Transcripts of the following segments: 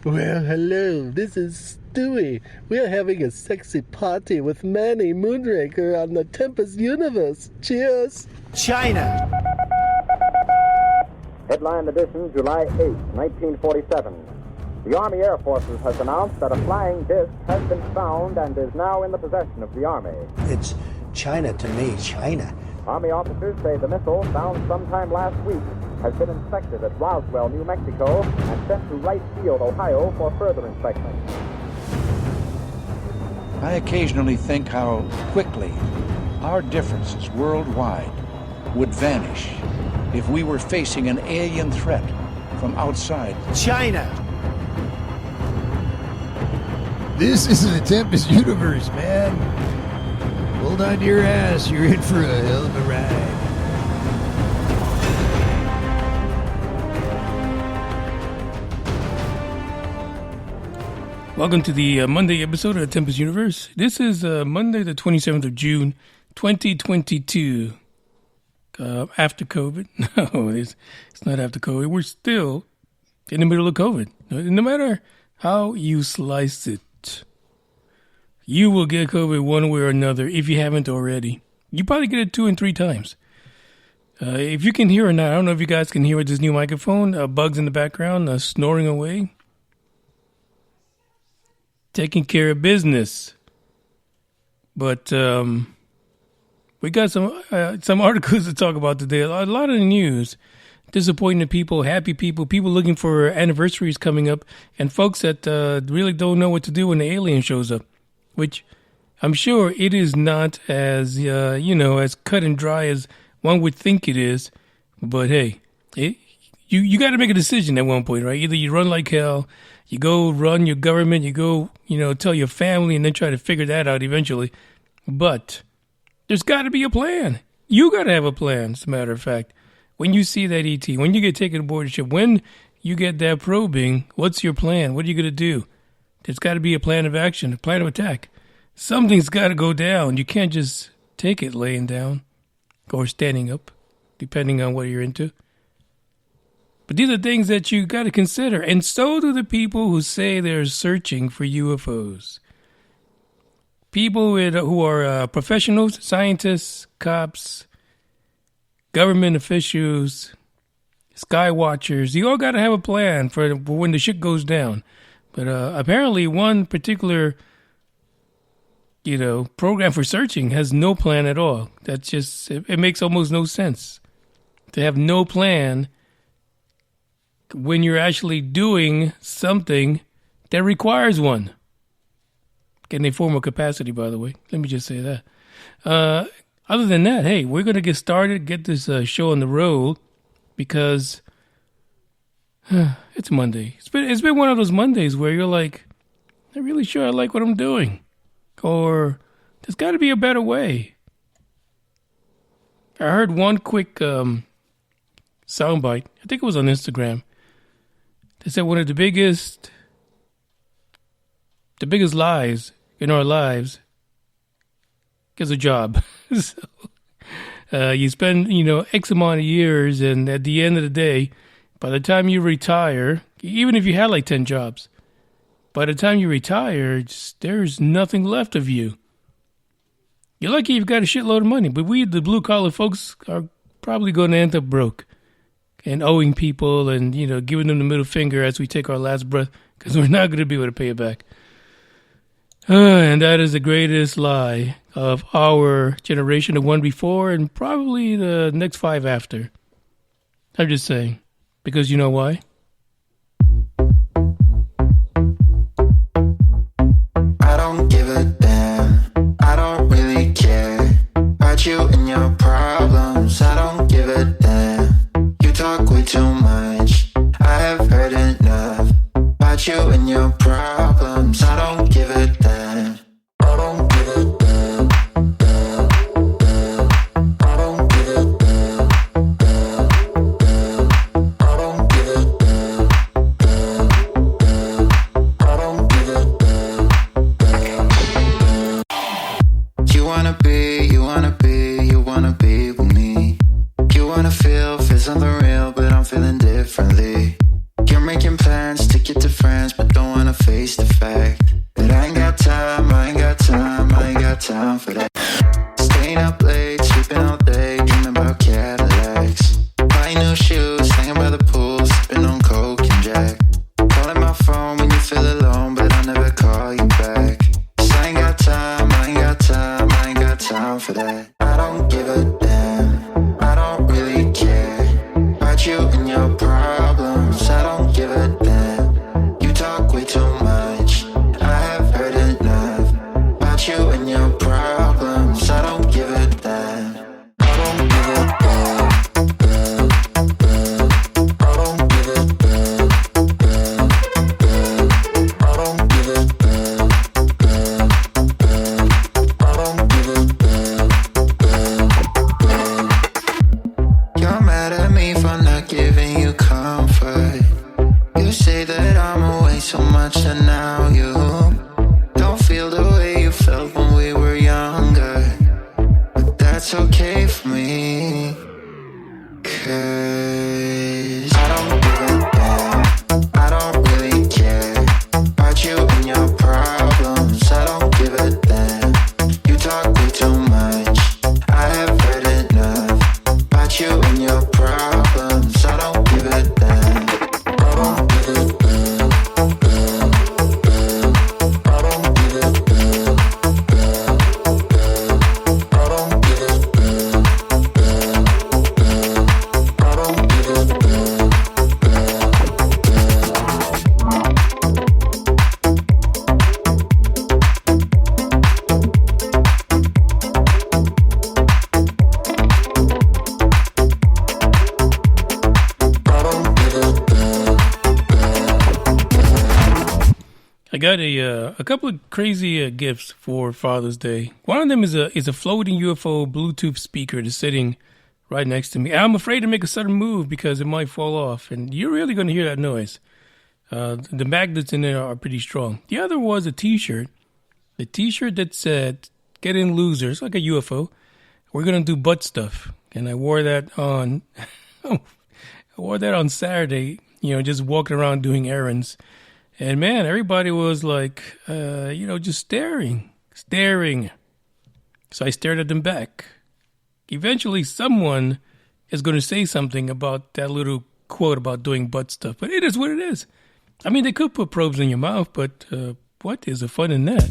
Well, hello, this is Stewie. We are having a sexy party with Manny Moonraker on the Tempest Universe. Cheers! China! Headline edition, July 8, 1947. The Army Air Forces has announced that a flying disc has been found and is now in the possession of the Army. It's China to me, China. Army officers say the missile, found sometime last week, has been inspected at Roswell, New Mexico, and sent to Wright Field, Ohio, for further inspection. I occasionally think how quickly our differences worldwide would vanish if we were facing an alien threat from outside. China! This is the Tempest Universe, man. Hold on to your ass. You're in for a hell of a ride. Welcome to the Monday episode of the Tempest Universe. This is Monday, the 27th of June, 2022. After COVID. No, it's not after COVID. We're still in the middle of COVID. No matter how you slice it, you will get COVID one way or another if you haven't already. You probably get it 2 and 3 times. If you can hear or not, I don't know if you guys can hear with this new microphone. Bugs in the background, snoring away. Taking care of business. But we got some articles to talk about today. A lot of the news. Disappointing people, happy people looking for anniversaries coming up, and folks that really don't know what to do when the alien shows up. Which I'm sure it is not as, as cut and dry as one would think it is. But hey, you got to make a decision at one point, right? Either you run like hell, you go run your government, you go, tell your family, and then try to figure that out eventually. But there's got to be a plan. You got to have a plan, as a matter of fact. When you see that ET, when you get taken aboard the ship, when you get that probing, what's your plan? What are you going to do? There's got to be a plan of action, a plan of attack. Something's got to go down. You can't just take it laying down or standing up, depending on what you're into. But these are things that you got to consider. And so do the people who say they're searching for UFOs. People who are professionals, scientists, cops, government officials, sky watchers. You all got to have a plan for when the shit goes down. But apparently one particular, program for searching has no plan at all. That's just, it makes almost no sense to have no plan when you're actually doing something that requires one. In a formal capacity, by the way. Let me just say that. Other than that, hey, we're going to get started, get this show on the road because it's Monday. It's been one of those Mondays where you're like, I'm really sure I like what I'm doing. Or there's got to be a better way. I heard one quick soundbite. I think it was on Instagram. They said one of the biggest lies in our lives is a job. So, you spend, X amount of years, and at the end of the day, by the time you retire, even if you had like 10 jobs, by the time you retire, there's nothing left of you. You're lucky you've got a shitload of money, but we, the blue-collar folks, are probably going to end up broke and owing people and, giving them the middle finger as we take our last breath because we're not going to be able to pay it back. And that is the greatest lie of our generation, the one before, and probably the next 5 after. I'm just saying. Because you know why? I don't give a damn. I don't really care about you and your problems. I don't give a damn. You talk way too much. I have heard enough about you and your problems. I don't give a damn. I don't give a damn. Damn, damn. I don't give a damn. Damn, damn. I don't give a damn. Damn, damn. I don't give a damn. Damn, damn. You wanna be with me. You wanna feel something real, but I'm feeling differently. You're making plans. plans to get to friends, but don't wanna face the fact that I ain't got time, I ain't got time, I ain't got time for that. Staying up late, sleeping all day, dreaming about Cadillacs. Buying new shoes, hanging by the pool, sipping on Coke and Jack. Calling my phone when you feel alone, but I'll never call you back. 'Cause I ain't got time, I ain't got time, I ain't got time for that. I don't give a damn, I don't really care about you and your problems. I don't give a damn, you talk way too much, I have heard enough about you and your problems. I don't give a damn, I don't give a damn, I don't give a damn, I don't give a damn, I don't give a damn. You're mad at me for not giving you comfort. You say that I'm away so much, and now you don't feel the way you felt when we were younger. But that's okay for me, 'cause I don't give a damn, I don't really care about you and your problems. I don't give a damn, you talk way too much, I have heard enough about you and your problems. I don't give a damn, I don't give a damn, I don't give a damn, I don't give a damn, I don't give a damn. I got a couple of crazy gifts for Father's Day. One of them is a floating UFO Bluetooth speaker that's sitting right next to me. I'm afraid to make a sudden move because it might fall off, and you're really going to hear that noise. The magnets in there are pretty strong. The other was a T-shirt that said "Get in, losers," like a UFO. We're gonna do butt stuff, and I wore that on. I wore that on Saturday. Just walking around doing errands. And man, everybody was like, just staring. So I stared at them back. Eventually, someone is going to say something about that little quote about doing butt stuff. But it is what it is. I mean, they could put probes in your mouth, but what is the fun in that?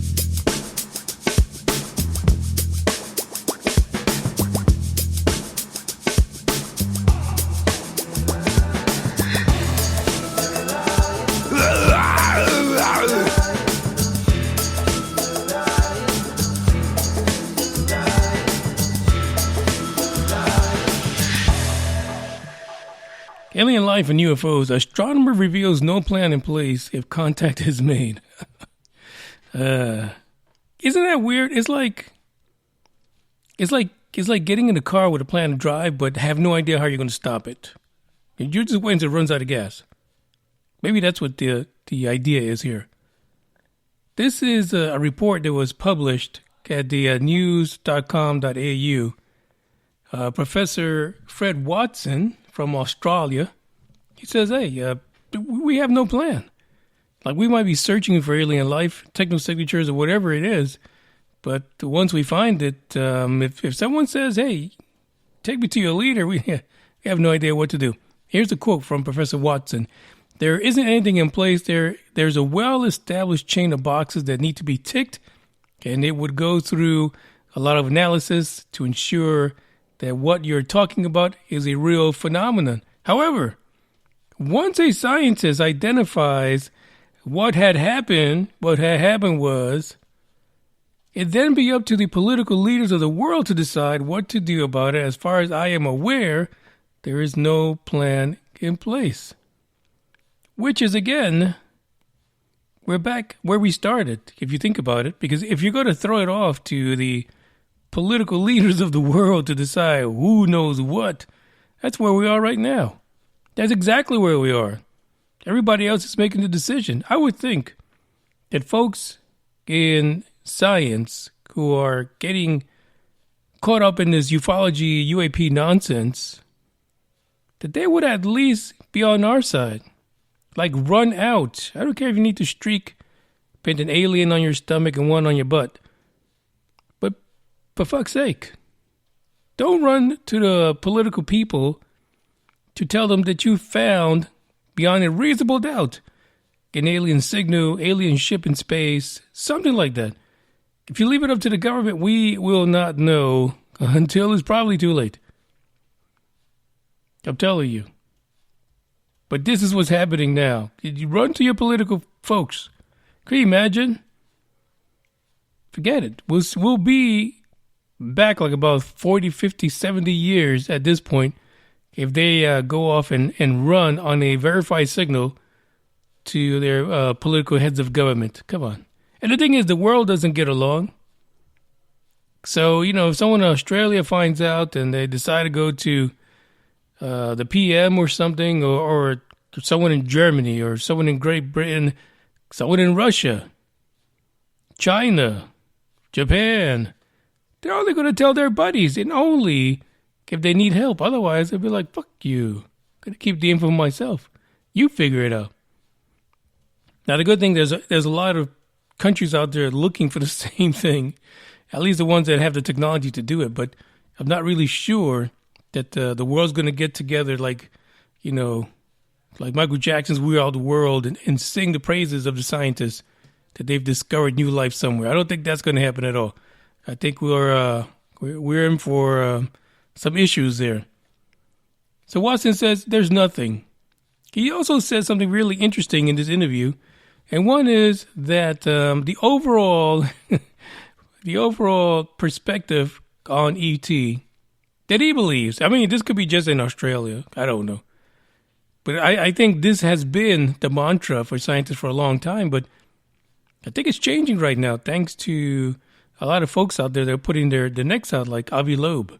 Alien life and UFOs. Astronomer reveals no plan in place if contact is made. Isn't that weird? It's like getting in a car with a plan to drive, but have no idea how you're going to stop it. You're just waiting until it runs out of gas. Maybe that's what the idea is here. This is a report that was published at the news.com.au. Professor Fred Watson from Australia, he says, hey, we have no plan. Like, we might be searching for alien life, technosignatures, or whatever it is, but once we find it, if someone says, hey, take me to your leader, we have no idea what to do. Here's a quote from Professor Watson. There isn't anything in place. There's a well-established chain of boxes that need to be ticked, and it would go through a lot of analysis to ensure that what you're talking about is a real phenomenon. However, once a scientist identifies what had happened was, it'd then be up to the political leaders of the world to decide what to do about it. As far as I am aware, there is no plan in place. Which is, again, we're back where we started, if you think about it. Because if you're going to throw it off to the political leaders of the world to decide who knows what, that's where we are right now. That's exactly where we are. Everybody else is making the decision. I would think that folks in science who are getting caught up in this ufology, UAP nonsense, that they would at least be on our side. Like, run out. I don't care if you need to streak, paint an alien on your stomach and one on your butt. But for fuck's sake, don't run to the political people to tell them that you found, beyond a reasonable doubt, an alien signal, alien ship in space, something like that. If you leave it up to the government, we will not know until it's probably too late. I'm telling you. But this is what's happening now. You run to your political folks. Can you imagine? Forget it. We'll be back like about 40, 50, 70 years at this point if they go off and run on a verified signal to their political heads of government. Come on. And the thing is, the world doesn't get along. So, if someone in Australia finds out and they decide to go to the PM or something, or someone in Germany, or someone in Great Britain, someone in Russia, China, Japan, they're only going to tell their buddies, and only if they need help. Otherwise, they'll be like, fuck you. I'm going to keep the info myself. You figure it out. Now, the good thing, there's a lot of countries out there looking for the same thing, at least the ones that have the technology to do it. But I'm not really sure that the world's going to get together like Michael Jackson's We Are the World and sing the praises of the scientists that they've discovered new life somewhere. I don't think that's going to happen at all. I think we're in for some issues there. So Watson says there's nothing. He also says something really interesting in this interview, and one is that the overall perspective on ET that he believes. I mean, this could be just in Australia. I don't know. But I think this has been the mantra for scientists for a long time, but I think it's changing right now thanks to a lot of folks out there that are putting their necks out like Avi Loeb.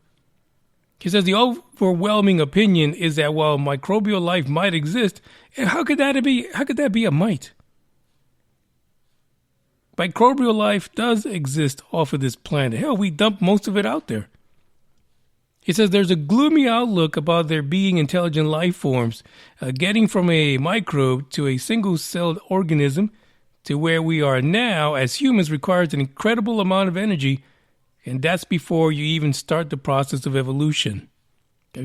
He says the overwhelming opinion is that while microbial life might exist, and how could that be a might? Microbial life does exist off of this planet. Hell, we dump most of it out there. He says there's a gloomy outlook about there being intelligent life forms, getting from a microbe to a single-celled organism to where we are now as humans requires an incredible amount of energy, and that's before you even start the process of evolution.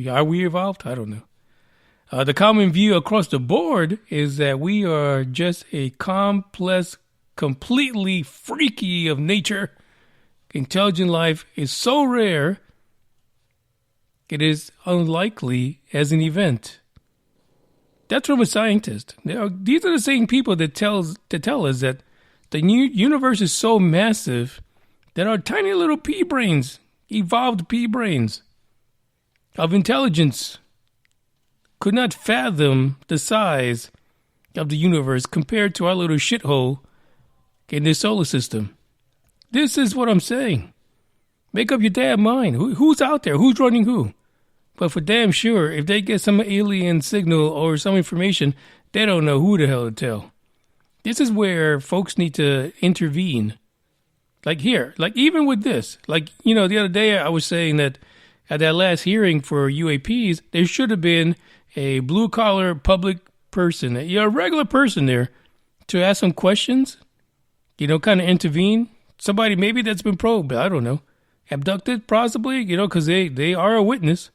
Are we evolved? I don't know. The common view across the board is that we are just a complex, completely freaky of nature. Intelligent life is so rare, it is unlikely as an event. That's from a scientist. These are the same people that tell us that the universe is so massive that our tiny little pea brains, evolved pea brains of intelligence, could not fathom the size of the universe compared to our little shithole in this solar system. This is what I'm saying. Make up your damn mind. Who's out there? Who's running who? But for damn sure, if they get some alien signal or some information, they don't know who the hell to tell. This is where folks need to intervene. Like here, like even with this, like, the other day I was saying that at that last hearing for UAPs, there should have been a blue-collar public person, a regular person there to ask some questions, kind of intervene. Somebody maybe that's been probed, I don't know, abducted possibly, because they are a witness.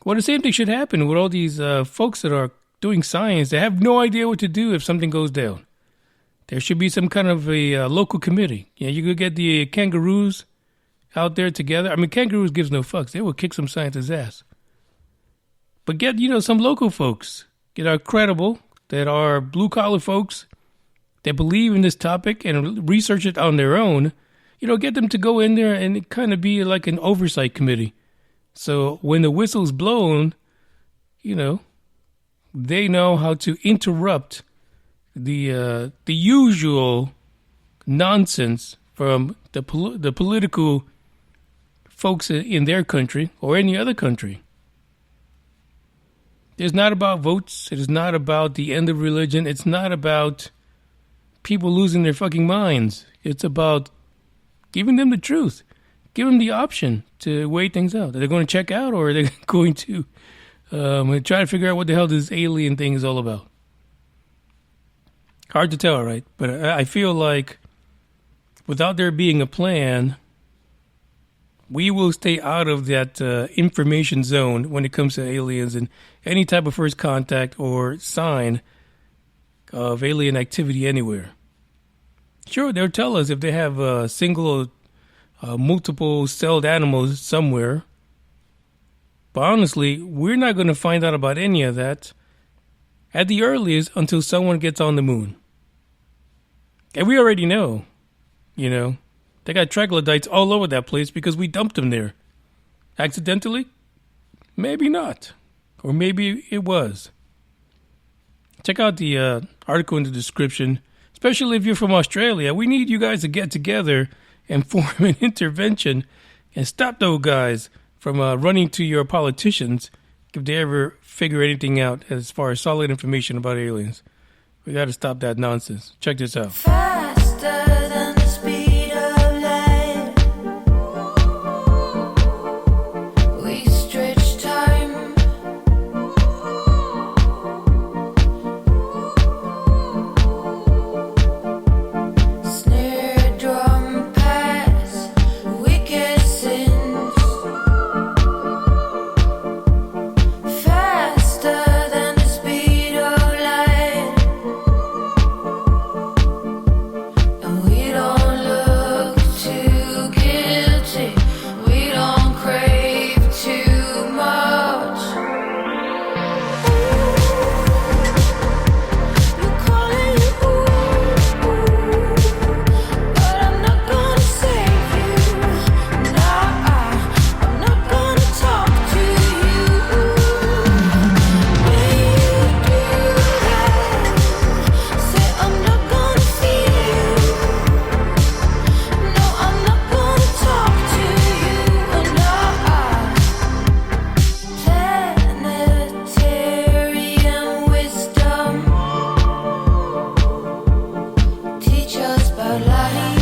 Well, the same thing should happen with all these folks that are doing science. They have no idea what to do if something goes down. There should be some kind of a local committee. You could get the kangaroos out there together. I mean, kangaroos gives no fucks. They will kick some scientist's ass. But get, some local folks that are credible, that are blue-collar folks, that believe in this topic and research it on their own. Get them to go in there and kind of be like an oversight committee. So when the whistle's blown, they know how to interrupt the usual nonsense from the political folks in their country or any other country. It's not about votes. It is not about the end of religion. It's not about people losing their fucking minds. It's about giving them the truth. Give them the option to weigh things out. Are they going to check out, or are they going to try to figure out what the hell this alien thing is all about? Hard to tell, right? But I feel like without there being a plan, we will stay out of that information zone when it comes to aliens and any type of first contact or sign of alien activity anywhere. Sure, they'll tell us if they have single or multiple celled animals somewhere. But honestly, we're not going to find out about any of that at the earliest until someone gets on the moon. And we already know, you know, they got troglodytes all over that place because we dumped them there. Accidentally? Maybe not. Or maybe it was. Check out the article in the description, especially if you're from Australia. We need you guys to get together and form an intervention and stop those guys from running to your politicians if they ever figure anything out as far as solid information about aliens. We got to stop that nonsense. Check this out. Faster than the speed of light, we stretch time. Snare drum pass, wicked sins. Faster than the speed of light. And we don't look too guilty. We don't crave too much. You call it but I'm not gonna save you. Nah, I'm not gonna talk to you. When you do that, say I'm not gonna feel you. No, I'm not gonna talk to you. Planetarian wisdom, teach us about life.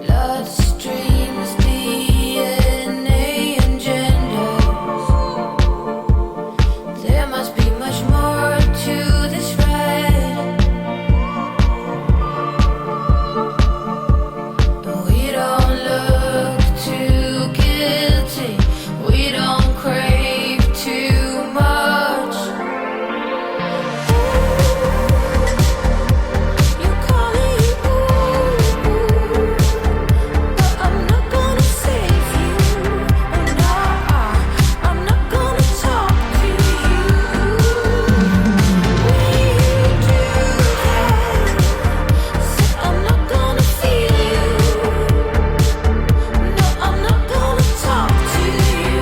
Bloodstreams, DNA, and genders. There must be much more to this ride. We don't look too guilty. We don't crave too much. You call it but I'm not gonna save you. Nah, I'm not gonna talk to you. When you do that, say I'm not gonna feel you. No, I'm not gonna talk to you.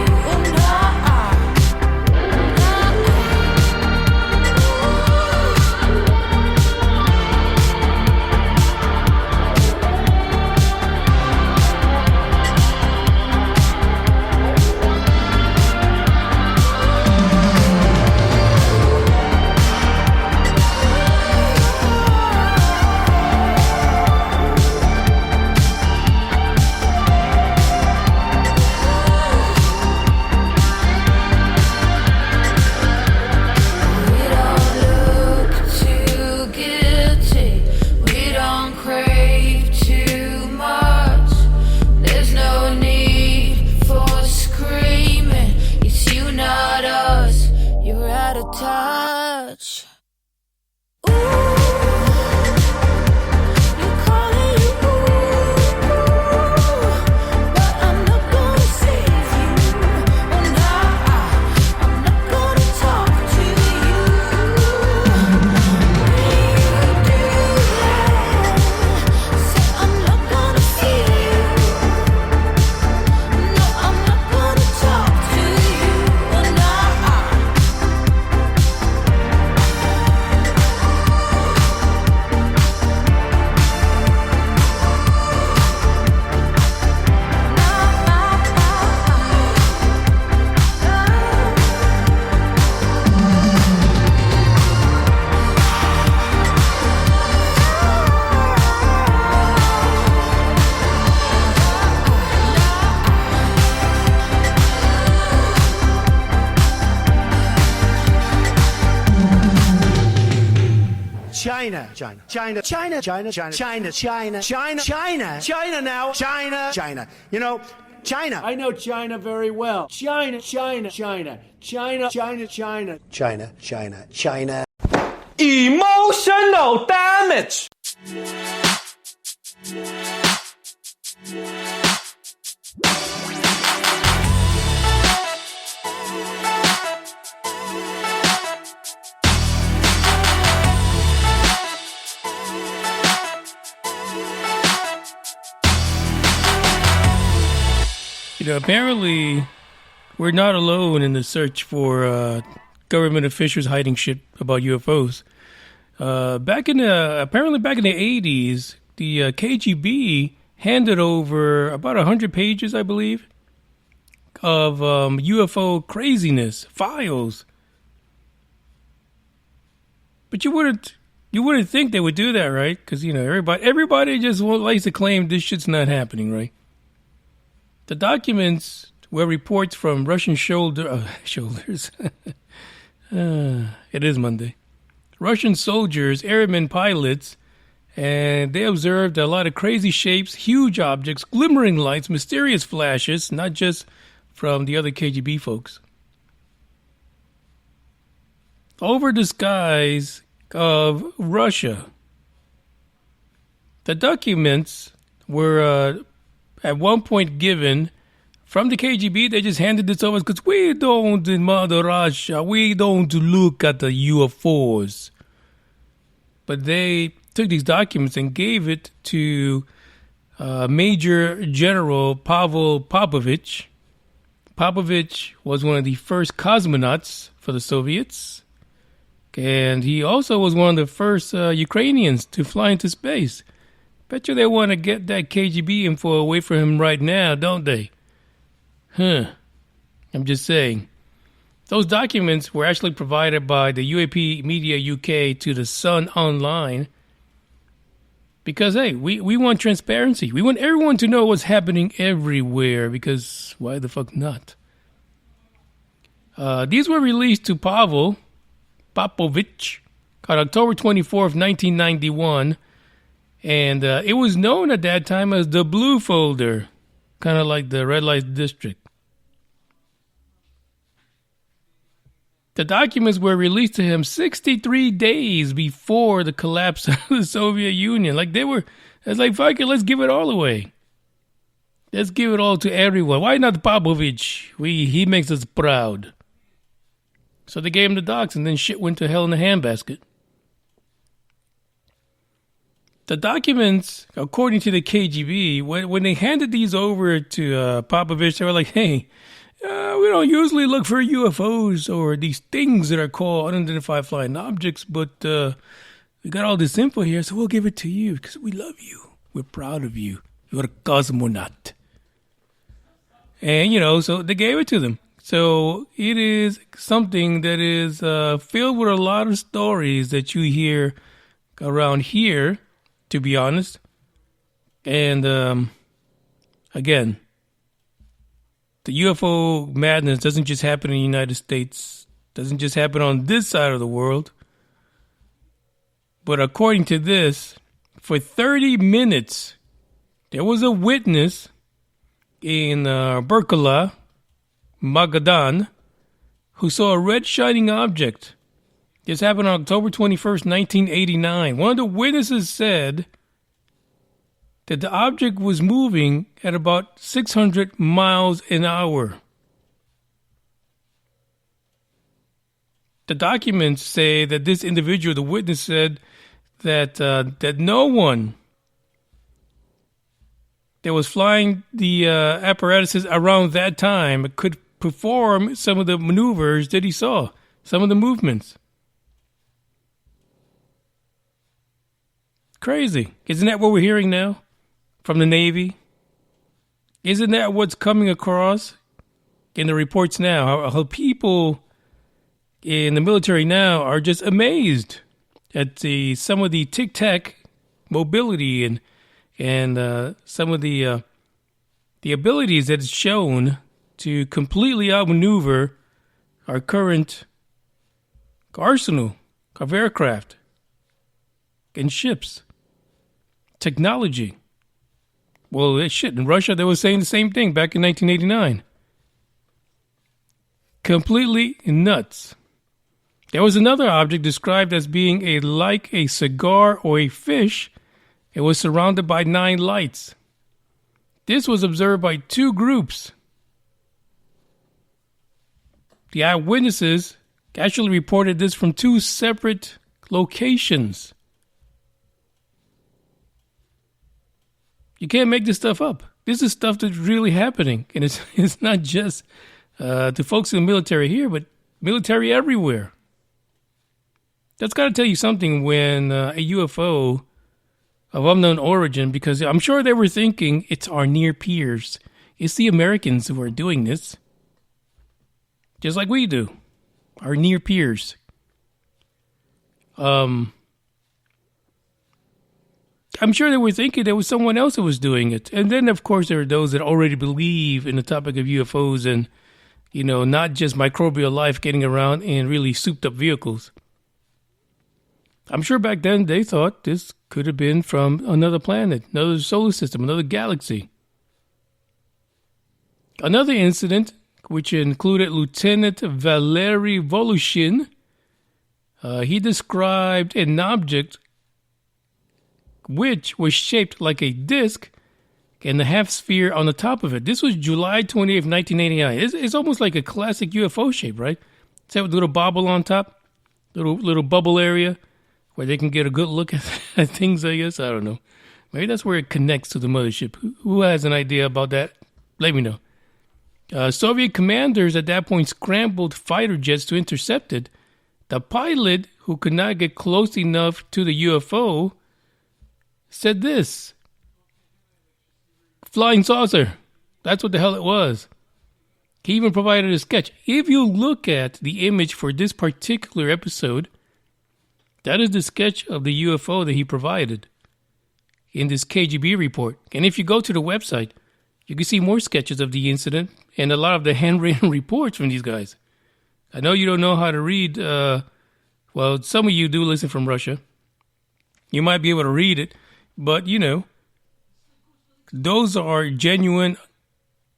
We don't look too guilty. We don't crave too much. There's no need for screaming. It's you, not us. You're out of touch. You call it but I'm not gonna save you. Nah, I'm not gonna talk to you. When you do that, say I'm not gonna feel you. No, I'm not gonna talk to you. Nah. China, China, China, China, China, China, China, China, China, China, China now, China, China. You know, China. I know China very well. China, China, China, China, China, China. China, China, China. Emotional damage. You know, apparently, we're not alone in the search for government officials hiding shit about UFOs. Apparently back in the 80s, the KGB handed over about 100 pages, I believe, of UFO craziness files. But you wouldn't think they would do that, right? Because you know everybody just likes to claim this shit's not happening, right? The documents were reports from Russian shoulders. It is Monday. Russian soldiers, airmen, pilots, and they observed a lot of crazy shapes, huge objects, glimmering lights, mysterious flashes, not just from the other KGB folks. Over the skies of Russia. The documents were at one point given from the KGB. They just handed this over because we don't, in Mother Russia, we don't look at the UFOs. But they took these documents and gave it to Major General Pavel Popovich. Popovich was one of the first cosmonauts for the Soviets. And he also was one of the first Ukrainians to fly into space. Bet you they want to get that KGB info away from him right now, don't they? I'm just saying. Those documents were actually provided by the UAP Media UK to the Sun Online. Because, hey, we want transparency. We want everyone to know what's happening everywhere. Because why the fuck not? These were released to Pavel Popovich on October 24th, 1991. And it was known at that time as the Blue Folder, kind of like the Red Light District. The documents were released to him 63 days before the collapse of the Soviet Union. Like it's like, fuck it, let's give it all away. Let's give it all to everyone. Why not Popovich? He makes us proud. So they gave him the docs, and then shit went to hell in a handbasket. The documents, according to the KGB, when they handed these over to Popovich, they were like, hey, we don't usually look for UFOs or these things that are called unidentified flying objects, but we got all this info here, so we'll give it to you because we love you. We're proud of you. You're a cosmonaut. And, so they gave it to them. So it is something that is filled with a lot of stories that you hear around here, to be honest. And again, the UFO madness doesn't just happen in the United States, doesn't just happen on this side of the world. But according to this, for 30 minutes, there was a witness in Berkala, Magadan, who saw a red shining object. This happened on October 21st, 1989. One of the witnesses said that the object was moving at about 600 miles an hour. The documents say that this individual, the witness, said that no one that was flying the apparatuses around that time could perform some of the maneuvers that he saw, some of the movements. Crazy. Isn't that what we're hearing now from the Navy? Isn't that what's coming across in the reports now? How people in the military now are just amazed at some of the tic-tac mobility and some of the abilities that is shown to completely outmaneuver our current arsenal of aircraft. and ships. Technology. Well, shit, in Russia, they were saying the same thing back in 1989. Completely nuts. There was another object described as being like a cigar or a fish. It was surrounded by 9 lights. This was observed by 2 groups. The eyewitnesses actually reported this from 2 separate locations. You can't make this stuff up. This is stuff that's really happening. And it's not just to folks in the military here, but military everywhere. That's got to tell you something when a UFO of unknown origin, because I'm sure they were thinking it's our near peers. It's the Americans who are doing this. Just like we do. Our near peers. I'm sure they were thinking there was someone else who was doing it. And then, of course, there are those that already believe in the topic of UFOs and, not just microbial life getting around in really souped up vehicles. I'm sure back then they thought this could have been from another planet, another solar system, another galaxy. Another incident, which included Lieutenant Valery Volushin, he described an object which was shaped like a disc and the half sphere on the top of it. This was July 28th, 1989. It's almost like a classic UFO shape, right? It's that little bobble on top, little bubble area where they can get a good look at things, I guess. I don't know. Maybe that's where it connects to the mothership. Who has an idea about that? Let me know. Soviet commanders at that point scrambled fighter jets to intercept it. The pilot, who could not get close enough to the UFO, said this. Flying saucer. That's what the hell it was. He even provided a sketch. If you look at the image for this particular episode, that is the sketch of the UFO that he provided in this KGB report. And if you go to the website, you can see more sketches of the incident and a lot of the handwritten reports from these guys. I know you don't know how to read. Well, some of you do listen from Russia. You might be able to read it, but those are genuine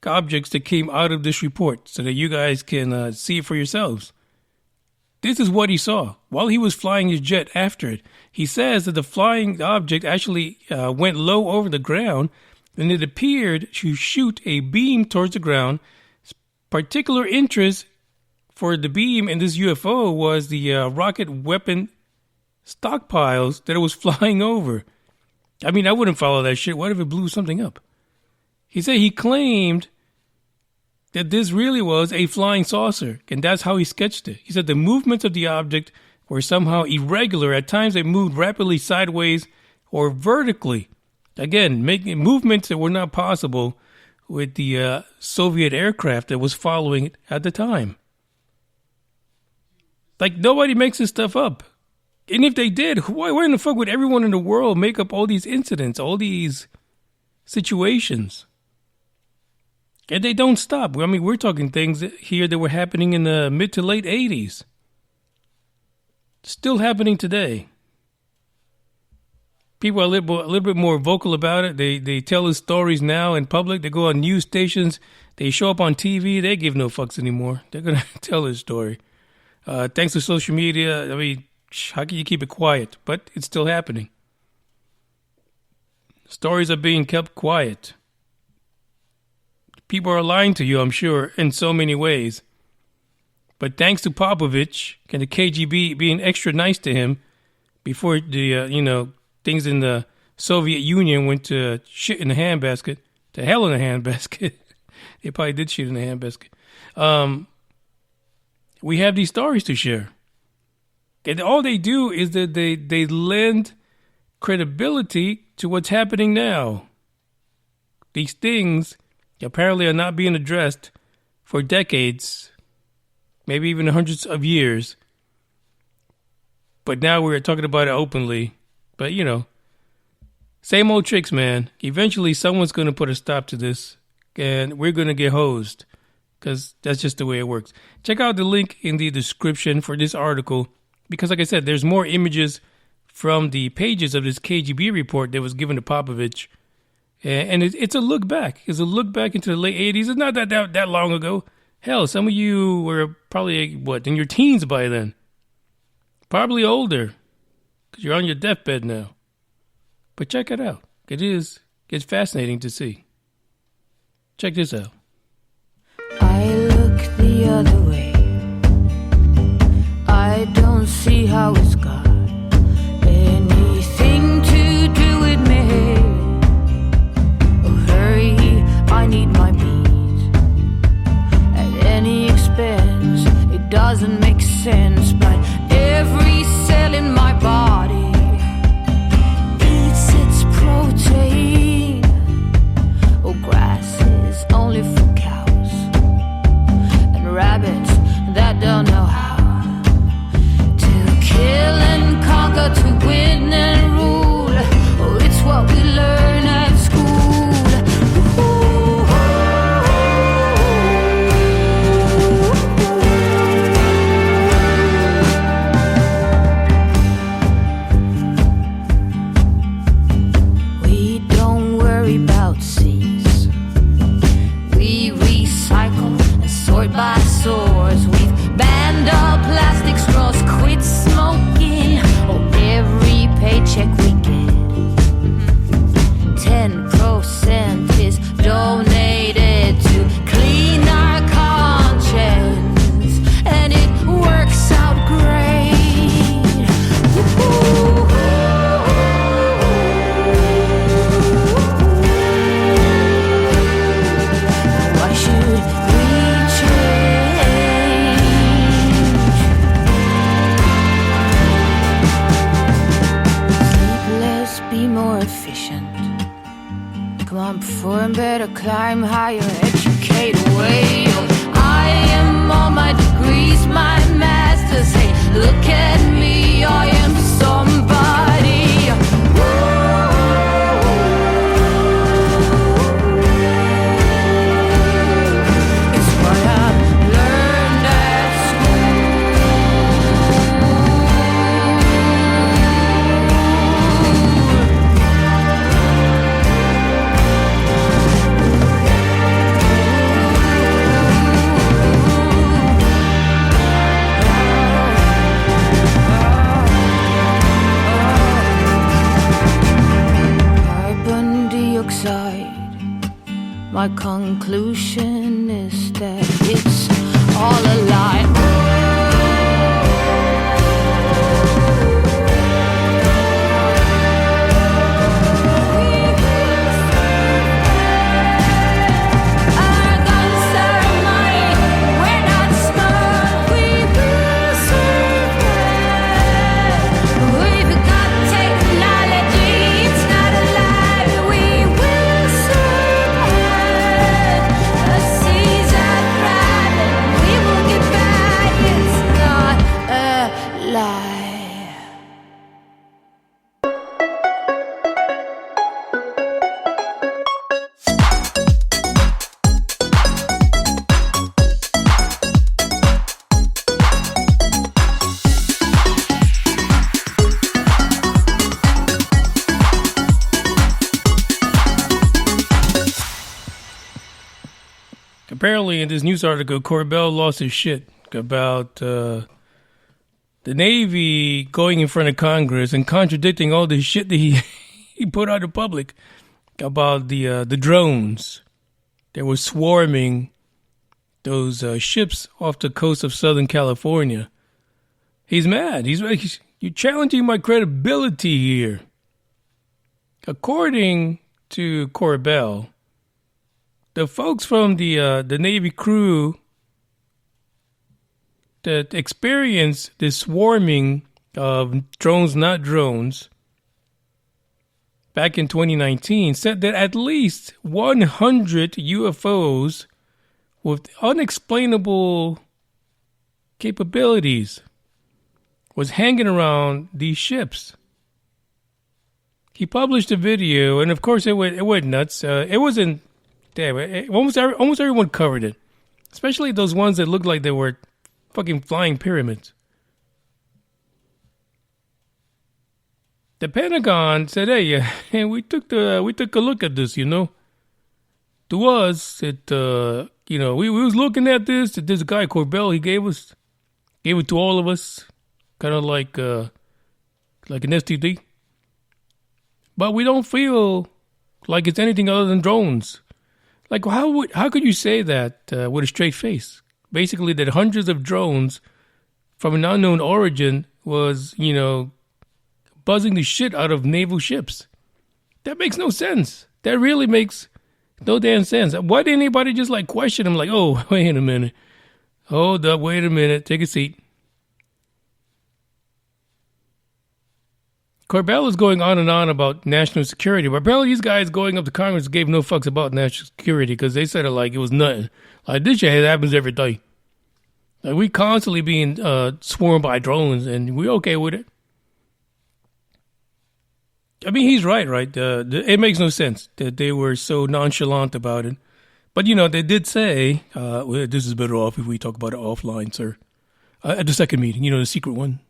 objects that came out of this report so that you guys can see it for yourselves. This is what he saw while he was flying his jet after it. He says that the flying object actually went low over the ground and it appeared to shoot a beam towards the ground. Particular interest for the beam in this UFO was the rocket weapon stockpiles that it was flying over. I mean, I wouldn't follow that shit. What if it blew something up? He said he claimed that this really was a flying saucer, and that's how he sketched it. He said the movements of the object were somehow irregular. At times, it moved rapidly sideways or vertically. Again, making movements that were not possible with the Soviet aircraft that was following it at the time. Like, nobody makes this stuff up. And if they did, why in the fuck would everyone in the world make up all these incidents, all these situations? And they don't stop. I mean, we're talking things here that were happening in the mid to late 80s. Still happening today. People are a little bit more vocal about it. They tell us stories now in public. They go on news stations. They show up on TV. They give no fucks anymore. They're going to tell their story. Thanks to social media, I mean, how can you keep it quiet? But it's still happening. Stories are being kept quiet. People are lying to you, I'm sure, in so many ways. But thanks to Popovich and the KGB being extra nice to him before the, things in the Soviet Union went to shit in the handbasket, to hell in the handbasket. They probably did shit in the handbasket. We have these stories to share. And all they do is that they lend credibility to what's happening now. These things apparently are not being addressed for decades, maybe even hundreds of years. But now we're talking about it openly. But, same old tricks, man. Eventually someone's going to put a stop to this, and we're going to get hosed, because that's just the way it works. Check out the link in the description for this article, because like I said, there's more images from the pages of this KGB report that was given to Popovich. And it's a look back. It's a look back into the late 80s. It's not that long ago. Hell, some of you were probably, in your teens by then. Probably older, because you're on your deathbed now. But check it out. It's fascinating to see. Check this out. I look the other way. I don't see how it's got anything to do with me. Oh, hurry, I need my beat. At any expense, it doesn't make sense, but every cell in my body eats its protein. Oh, grass is only for cows and rabbits that don't know how to kill and conquer, to win and rule. Oh, it's what we learn at school. We don't worry about seas. We recycle and sort by source. We've banned all plastic straws, quit smoking. Oh, every paycheck we get, 10% is donated to clean our conscience, and it works out great. Why should we change? Sleep less, be more efficient. Come on, perform better, climb higher, educate away. Oh, I am all my degrees, my masters. Hey, look at me, I am somebody. It's what I've learned at carbon dioxide. My conclusion is that it's all a lie. Our guns are mine, we're not smart, we will survive. We've got technology, it's not alive, we will survive. The seas are thriving, we will get back, it's not a lie. Apparently, in this news article, Corbell lost his shit about the Navy going in front of Congress and contradicting all the shit that he put out in public about the drones that were swarming those ships off the coast of Southern California. He's mad. He's like, you're challenging my credibility here. According to Corbell, the folks from the Navy crew that experienced this swarming of drones, not drones, back in 2019, said that at least 100 UFOs with unexplainable capabilities was hanging around these ships. He published a video, and of course it went nuts. It wasn't. Damn, almost everyone covered it, especially those ones that looked like they were fucking flying pyramids. the Pentagon said, "Hey, we took a look at this. To us, we was looking at this. This guy Corbell, he gave it to all of us, kind of like an STD. But we don't feel like it's anything other than drones. Like, how could you say that with a straight face? Basically, that hundreds of drones from an unknown origin was, buzzing the shit out of naval ships. That makes no sense. That really makes no damn sense. Why didn't anybody just question him? Oh, wait a minute. Hold up, wait a minute. Take a seat. Corbell is going on and on about national security, but apparently these guys going up to Congress gave no fucks about national security because they said it like it was nothing. Like, this shit happens every day. Like, we constantly being swarmed by drones, and we're okay with it. I mean, he's right? It makes no sense that they were so nonchalant about it. But, they did say, this is better off if we talk about it offline, sir. At the second meeting, the secret one.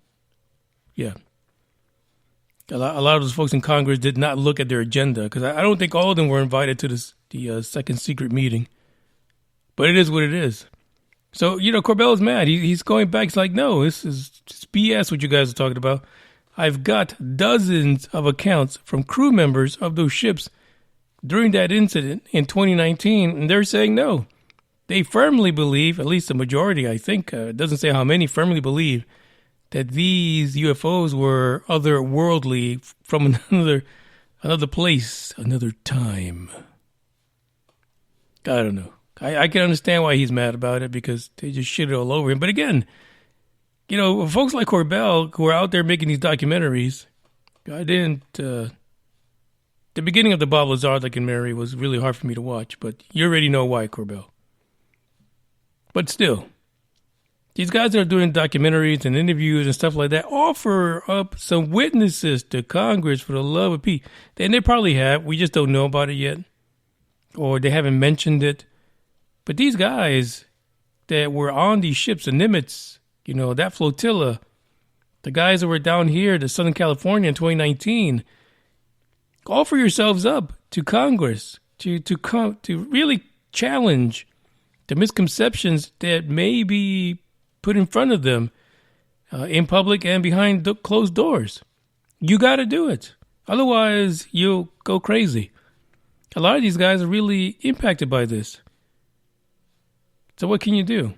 Yeah. A lot of those folks in Congress did not look at their agenda because I don't think all of them were invited to the second secret meeting. But it is what it is. So, Corbell is mad. He's going back. He's like, no, this is just BS what you guys are talking about. I've got dozens of accounts from crew members of those ships during that incident in 2019, and they're saying no. They firmly believe, at least the majority, I think, it doesn't say how many, firmly believe that these UFOs were otherworldly from another place, another time. I don't know. I can understand why he's mad about it because they just shit it all over him. But again, folks like Corbell who are out there making these documentaries, the beginning of the Bob Lazar documentary was really hard for me to watch, but you already know why, Corbell. But still, these guys that are doing documentaries and interviews and stuff like that offer up some witnesses to Congress for the love of Pete. And they probably have. We just don't know about it yet. Or they haven't mentioned it. But these guys that were on these ships, the Nimitz, that flotilla, the guys that were down here to Southern California in 2019, offer yourselves up to Congress to really challenge the misconceptions that may be put in front of them in public and behind the closed doors. You got to do it. Otherwise, you'll go crazy. A lot of these guys are really impacted by this. So what can you do?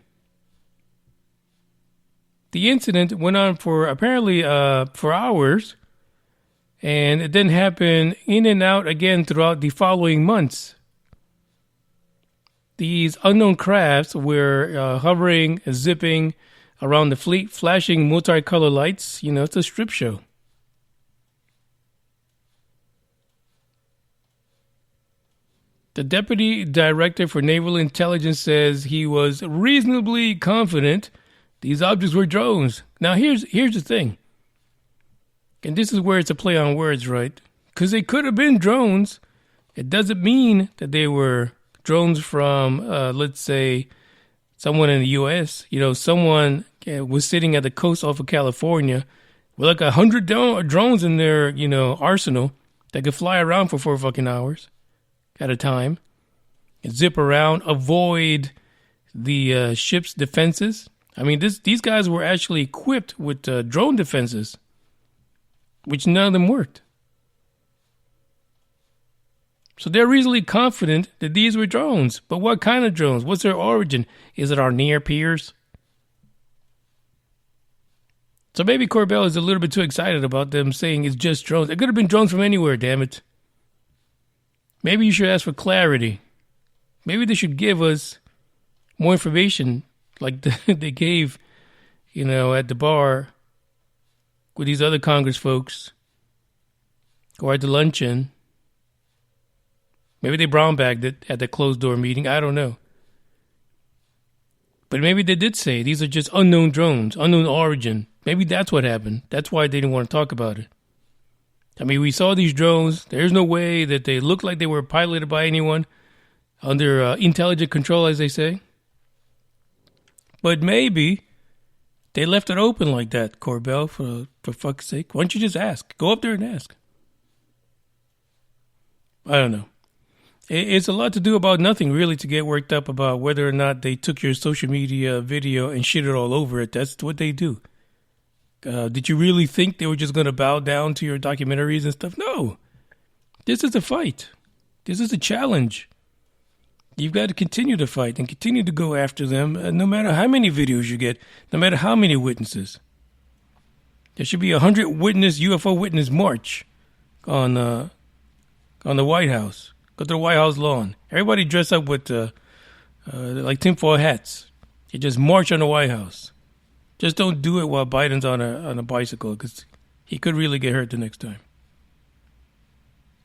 The incident went on for apparently for hours, and it didn't happen in and out again throughout the following months. These unknown crafts were hovering, zipping around the fleet, flashing multicolored lights. It's a strip show. The Deputy Director for Naval Intelligence says he was reasonably confident these objects were drones. Now, here's the thing. And this is where it's a play on words, right? Because they could have been drones. It doesn't mean that they were drones from, let's say, someone in the U.S. Someone was sitting at the coast off of California with like 100 drones in their, arsenal that could fly around for 4 fucking hours at a time and zip around, avoid the ship's defenses. I mean, these guys were actually equipped with drone defenses, which none of them worked. So they're reasonably confident that these were drones. But what kind of drones? What's their origin? Is it our near peers? So maybe Corbell is a little bit too excited about them saying it's just drones. It could have been drones from anywhere, damn it. Maybe you should ask for clarity. Maybe they should give us more information like they gave, at the bar with these other Congress folks or at the luncheon. Maybe they brown bagged it at the closed door meeting. I don't know. But maybe they did say these are just unknown drones, unknown origin. Maybe that's what happened. That's why they didn't want to talk about it. I mean, we saw these drones. There's no way that they looked like they were piloted by anyone under intelligent control, as they say. But maybe They left it open like that, Corbell, for fuck's sake. Why don't you just ask? Go up there and ask. I don't know. It's a lot to do about nothing, really, to get worked up about whether or not they took your social media video and shit it all over it. That's what they do. Did you really think they were just going to bow down to your documentaries and stuff? No. This is a fight. This is a challenge. You've got to continue to fight and continue to go after them, no matter how many videos you get, no matter how many witnesses. There should be 100 UFO witness march on the White House. Go to the White House lawn. Everybody dress up with like tinfoil hats. You just march on the White House. Just don't do it while Biden's on a bicycle, because he could really get hurt the next time.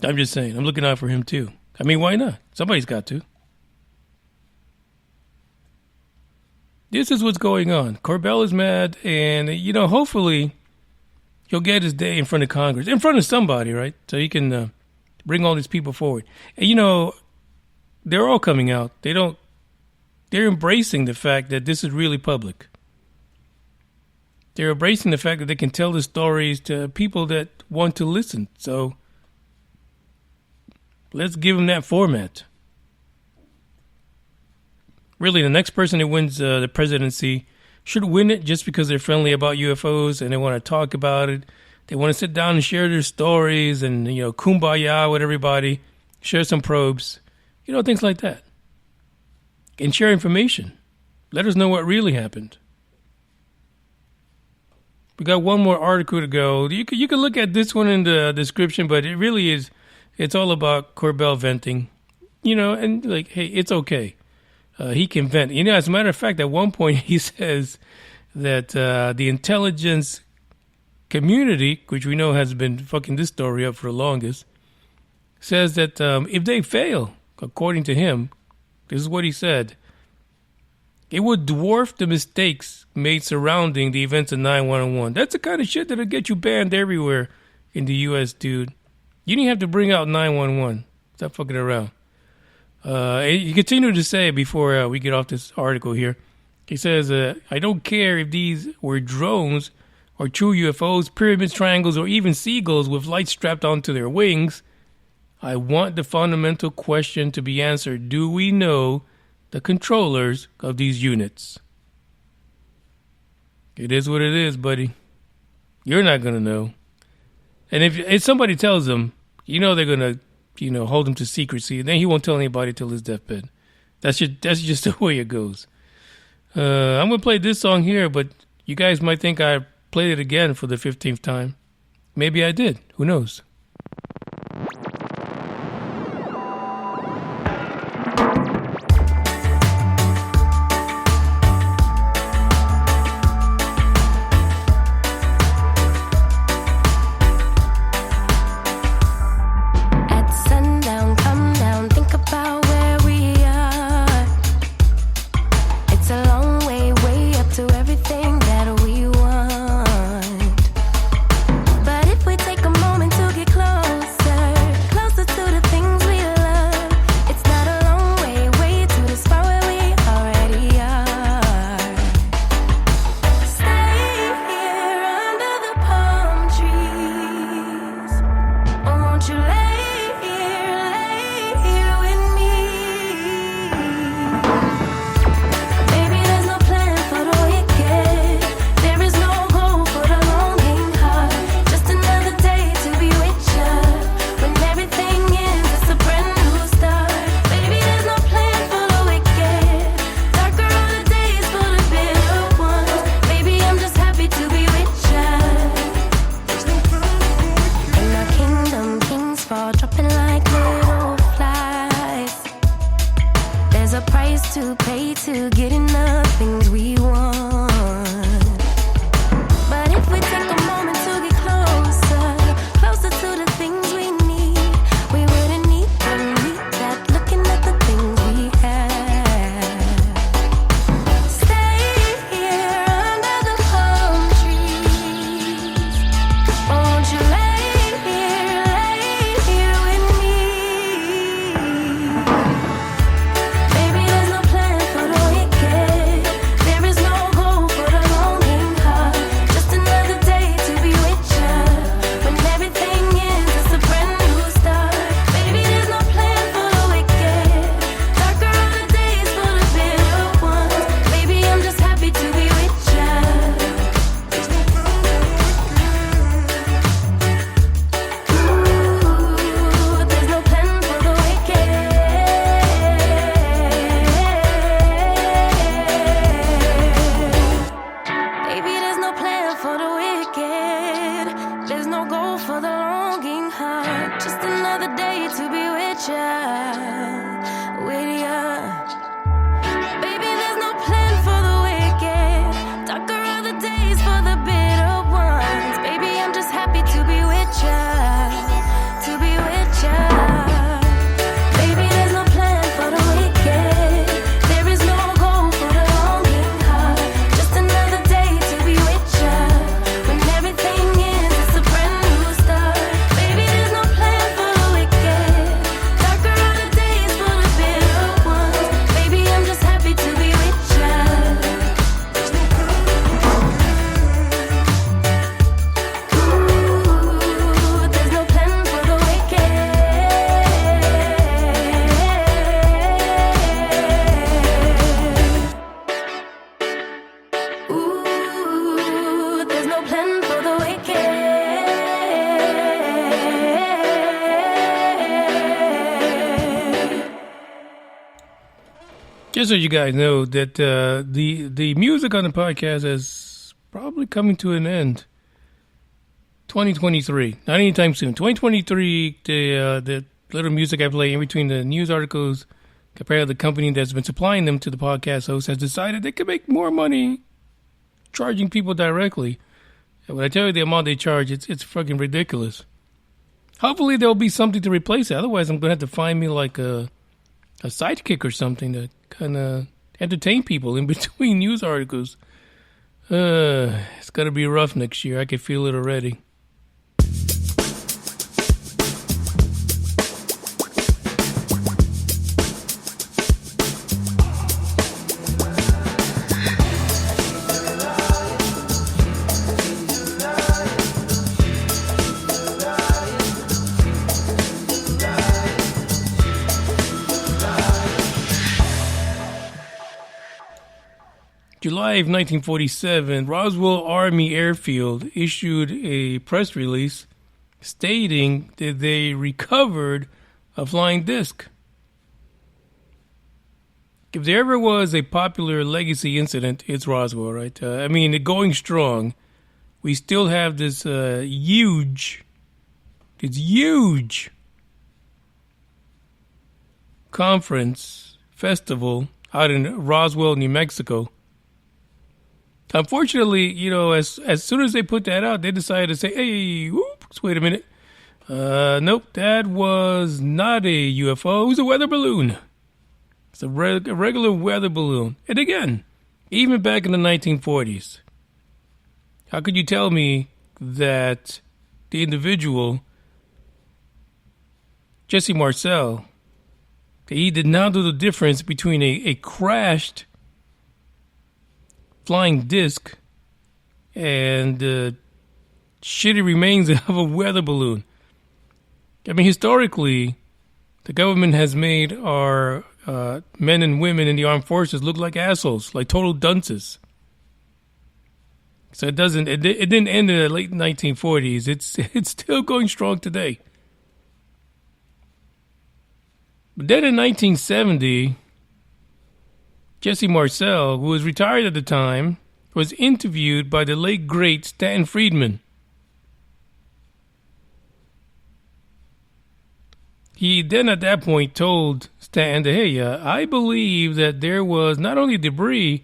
I'm just saying. I'm looking out for him too. I mean, why not? Somebody's got to. This is what's going on. Corbell is mad, and, hopefully he'll get his day in front of Congress, in front of somebody, right? So he can bring all these people forward. And, they're all coming out. They're embracing the fact that this is really public. They're embracing the fact that they can tell the stories to people that want to listen. So let's give them that format. Really, the next person that wins the presidency should win it just because they're friendly about UFOs and they want to talk about it. They want to sit down and share their stories and, kumbaya with everybody, share some probes, things like that. And share information. Let us know what really happened. We got one more article to go. You can look at this one in the description, but it really is, it's all about Corbell venting, and like, hey, it's okay. He can vent. As a matter of fact, at one point he says that the intelligence community, which we know has been fucking this story up for the longest, says that if they fail, according to him, this is what he said, it would dwarf the mistakes made surrounding the events of 9/11. That's the kind of shit that'll get you banned everywhere in the U.S., dude. You didn't have to bring out 911. Stop fucking around. He continued to say before we get off this article here, he says, I don't care if these were drones or true UFOs, pyramids, triangles, or even seagulls with lights strapped onto their wings. I want the fundamental question to be answered. Do we know the controllers of these units? It is what it is, buddy. You're not going to know. And if somebody tells him, they're going to, hold him to secrecy, and then he won't tell anybody till his deathbed. That's just the way it goes. I'm going to play this song here, but you guys might think I played it again for the 15th time. Maybe I did. Who knows? But if we take a moment to get Just so you guys know that the music on the podcast is probably coming to an end. 2023, not anytime soon. 2023, the little music I play in between the news articles, compared to the company that's been supplying them to the podcast host, has decided they can make more money charging people directly. And when I tell you the amount they charge, it's fucking ridiculous. Hopefully there'll be something to replace it. Otherwise, I'm gonna have to find me like a sidekick or something to kind of entertain people in between news articles. It's gonna be rough next year. I can feel it already. July of 1947, Roswell Army Airfield issued a press release stating that they recovered a flying disc. If there ever was a popular legacy incident, it's Roswell, right? I mean, going strong. We still have this huge conference festival out in Roswell, New Mexico. Unfortunately, you know, as soon as they put that out, they decided to say, hey, oops, wait a minute. Nope, that was not a UFO. It was a weather balloon. It's a regular weather balloon. And again, even back in the 1940s, how could you tell me that the individual, Jesse Marcel, he did not know the difference between a crashed flying disc and shitty remains of a weather balloon? I mean, historically, the government has made our men and women in the armed forces look like assholes, like total dunces. So it didn't end in the late 1940s. It's still going strong today. But then in 1970, Jesse Marcel, who was retired at the time, was interviewed by the late great Stanton Friedman. He then at that point told Stanton that, hey, I believe that there was not only debris,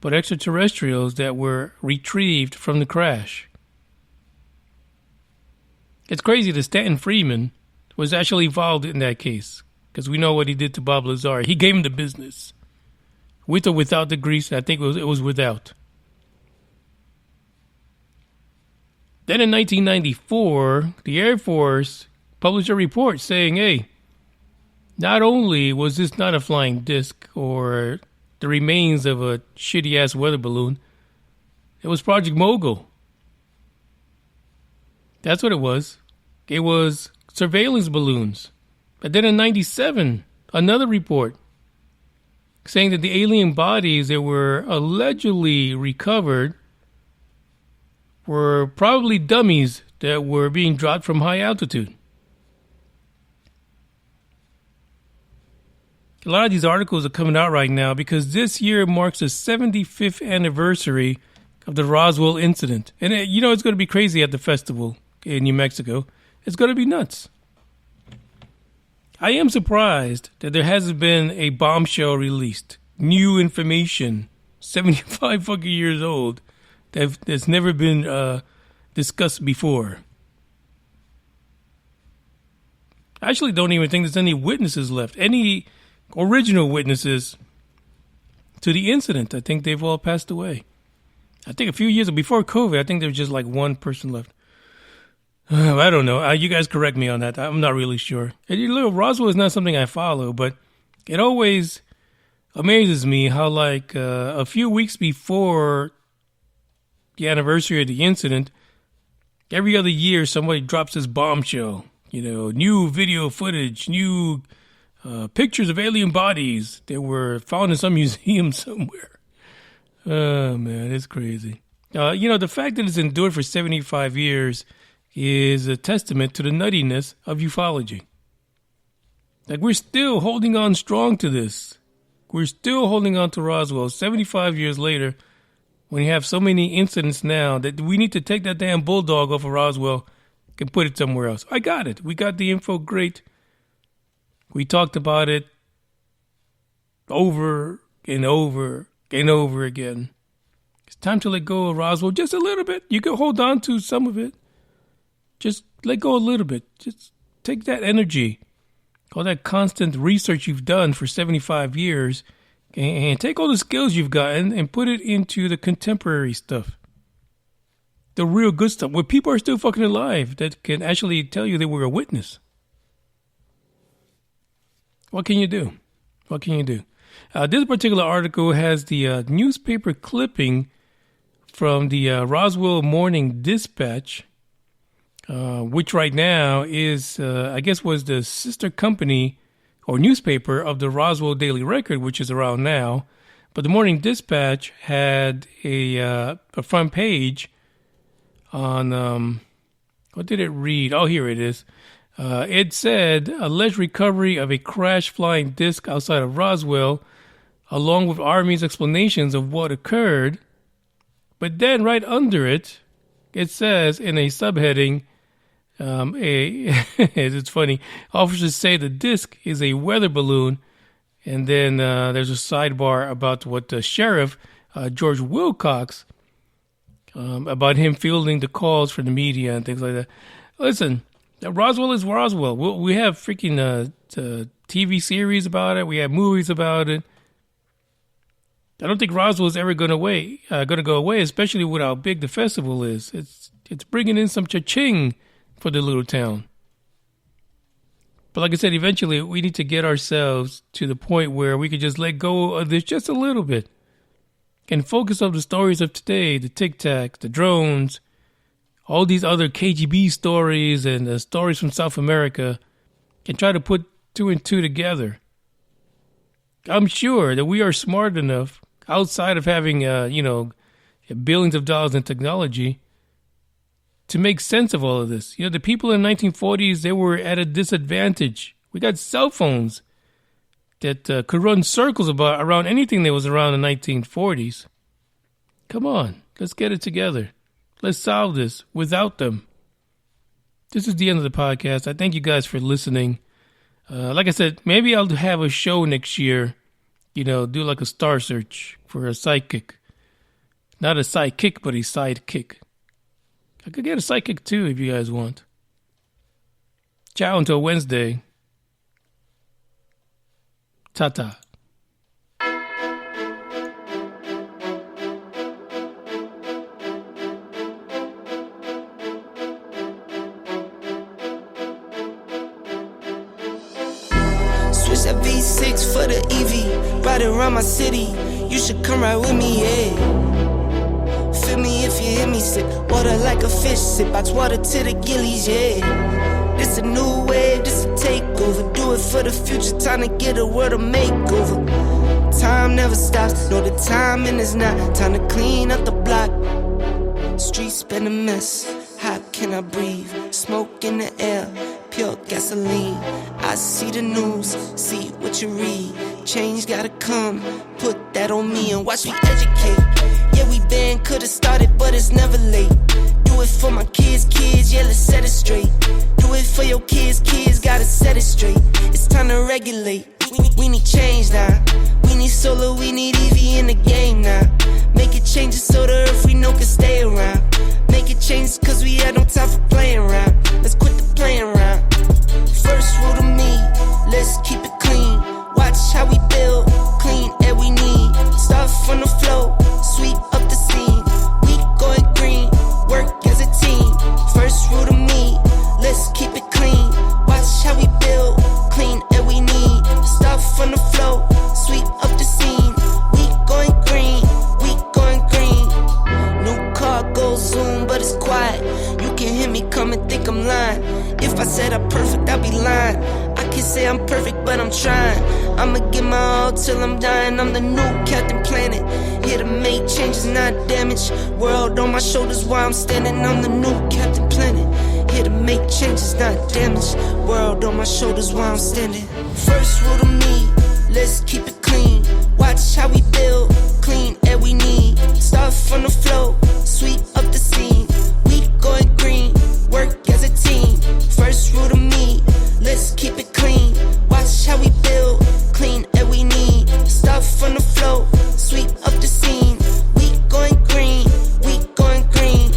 but extraterrestrials that were retrieved from the crash. It's crazy that Stanton Friedman was actually involved in that case, because we know what he did to Bob Lazar. He gave him the business. With or without the grease, I think it was without. Then in 1994, the Air Force published a report saying, hey, not only was this not a flying disc or the remains of a shitty-ass weather balloon, it was Project Mogul. That's what it was. It was surveillance balloons. But then in 97, another report saying that the alien bodies that were allegedly recovered were probably dummies that were being dropped from high altitude. A lot of these articles are coming out right now because this year marks the 75th anniversary of the Roswell incident. And you know it's going to be crazy at the festival in New Mexico. It's going to be nuts. I am surprised that there hasn't been a bombshell released. New information, 75 fucking years old, that's never been discussed before. I actually don't even think there's any witnesses left. Any original witnesses to the incident. I think they've all passed away. I think a few years before COVID, I think there was just like one person left. I don't know. You guys correct me on that. I'm not really sure. Roswell is not something I follow, but it always amazes me how, like, a few weeks before the anniversary of the incident, every other year somebody drops this bombshell. You know, new video footage, new pictures of alien bodies that were found in some museum somewhere. Oh, man, it's crazy. The fact that it's endured for 75 years is a testament to the nuttiness of ufology. Like, we're still holding on strong to this. We're still holding on to Roswell 75 years later when you have so many incidents now that we need to take that damn bulldog off of Roswell and put it somewhere else. I got it. We got the info. Great. We talked about it over and over and over again. It's time to let go of Roswell just a little bit. You can hold on to some of it. Just let go a little bit. Just take that energy, all that constant research you've done for 75 years, and take all the skills you've gotten and put it into the contemporary stuff. The real good stuff, where people are still fucking alive that can actually tell you they were a witness. What can you do? What can you do? This particular article has the newspaper clipping from the Roswell Morning Dispatch, which right now is, I guess, was the sister company or newspaper of the Roswell Daily Record, which is around now. But the Morning Dispatch had a front page on, what did it read? Oh, here it is. It said, alleged recovery of a crash flying disc outside of Roswell, along with Army's explanations of what occurred. But then right under it, it says in a subheading, it's funny, officers say the disc is a weather balloon. And then there's a sidebar about what the sheriff, George Wilcox, about him fielding the calls for the media and things like that. Listen, Roswell is Roswell. We have freaking TV series about it. We have movies about it. I don't think Roswell is ever going to go away, especially with how big the festival is. It's bringing in some cha-ching for the little town. But like I said, eventually we need to get ourselves to the point where we can just let go of this just a little bit and focus on the stories of today, the Tic Tacs, the drones, all these other KGB stories and the stories from South America, and try to put two and two together. I'm sure that we are smart enough, outside of having, billions of dollars in technology, to make sense of all of this. The people in the 1940s, they were at a disadvantage. We got cell phones that could run circles around anything that was around the 1940s. Come on, let's get it together. Let's solve this without them. This is the end of the podcast. I thank you guys for listening. Like I said, maybe I'll have a show next year, do like a star search for a sidekick. Not a sidekick, but a sidekick. I could get a sidekick too if you guys want. Ciao until Wednesday. Ta-ta. Switch that V6 for the EV. Ride it around my city. You should come ride with me, yeah. Feel me if you hear me sip. Water like a fish sip. Box water to the gillies, yeah. This a new wave, this a takeover. Do it for the future, time to get a world a makeover. Time never stops, no the timing is not. Time to clean up the block. Streets been a mess, how can I breathe? Smoke in the air, pure gasoline. I see the news, see what you read. Change gotta come, put that on me and watch me educate. Yeah, we been, could've started, but it's never late. Do it for my kids, yeah, let's set it straight. Do it for your kids, gotta set it straight. It's time to regulate, we need change now. We need solar, we need EV in the game now. Make it changes so the earth we know can stay around. Make it changes cause we had no time for playing around. Let's quit the playing around. First rule to me, let's keep it clean. Watch how we build, clean air we need. Start from the flow, sweep up the scene. We going green, work as a team. First rule to me, let's keep it clean. Watch how we build, clean air we need. Start from the flow, sweep up the scene. We going green, we going green. New car goes zoom, but it's quiet. You can hear me come and think I'm lying. If I said I'm perfect, I'd be lying. I can't say I'm perfect, but I'm trying. I'ma give my all till I'm dying. I'm the new Captain Planet, here to make changes, not damage. World on my shoulders while I'm standing. I'm the new Captain Planet, here to make changes, not damage. World on my shoulders while I'm standing. First rule to me, let's keep it clean. Watch how we build, clean air we need. Stuff on the floor, sweep up the scene. We going green, work as a team. First rule to me, let's keep it clean. Watch how we build, clean air we need. Stuff on the floor, sweep up the scene. We going green, we going green.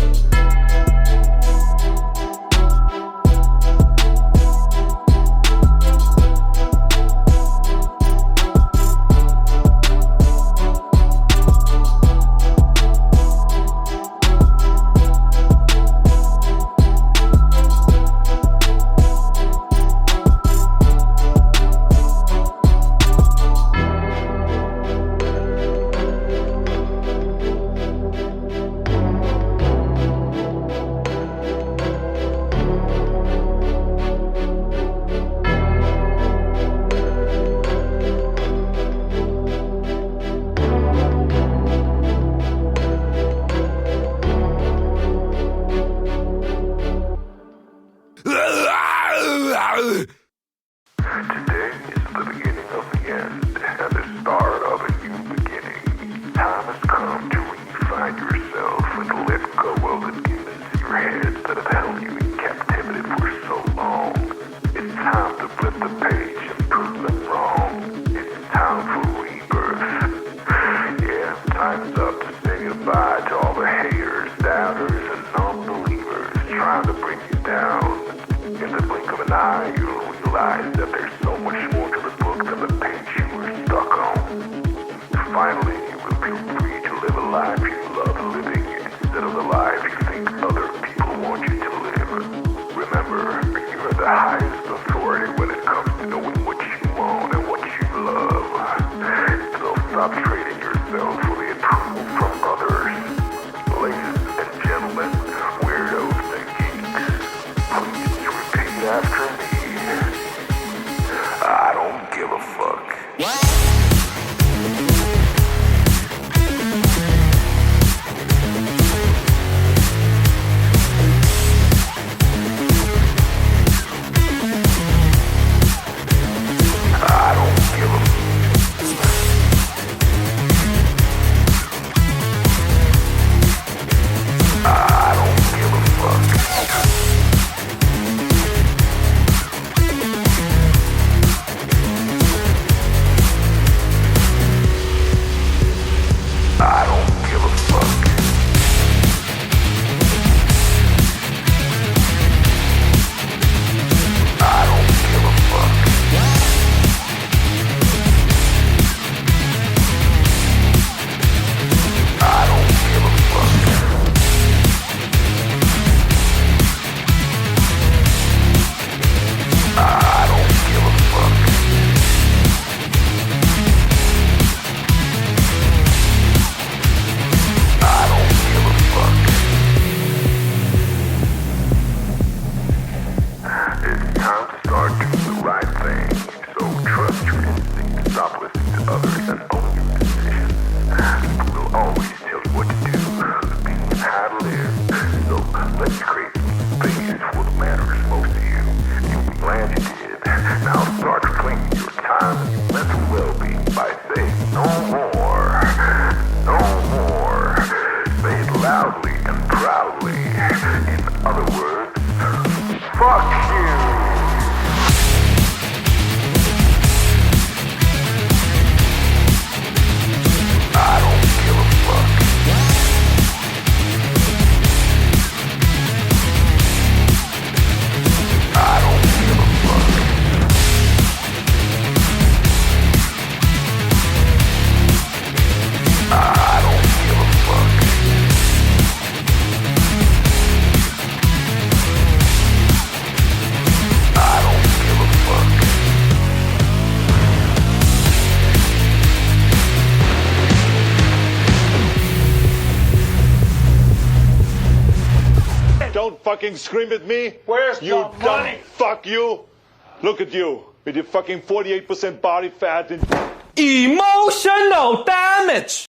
Today is the beginning of the end and the start of a new beginning. Time has come to refine yourself and let go of the demons in your head that have held you in captivity for so long. It's time to flip the page and prove them wrong. It's time for rebirth. Yeah, time's up to say goodbye to all the haters, doubters, and non-believers trying to bring you down. In the blink of an eye, you'll realize that there's so much more to the book than the page you were stuck on. Finally, you will feel free to live a life you love living instead of the life you think other people want you to live. Remember, you are the highest authority when it comes to knowing what you want and what you love. So stop trading yourself for the approval from others. Ladies and gentlemen, weirdos and geeks, please repeat after me. I don't give a fuck. Don't fucking scream at me. Where's you the money? Dumb fuck you. Look at you with your fucking 48% body fat and emotional damage.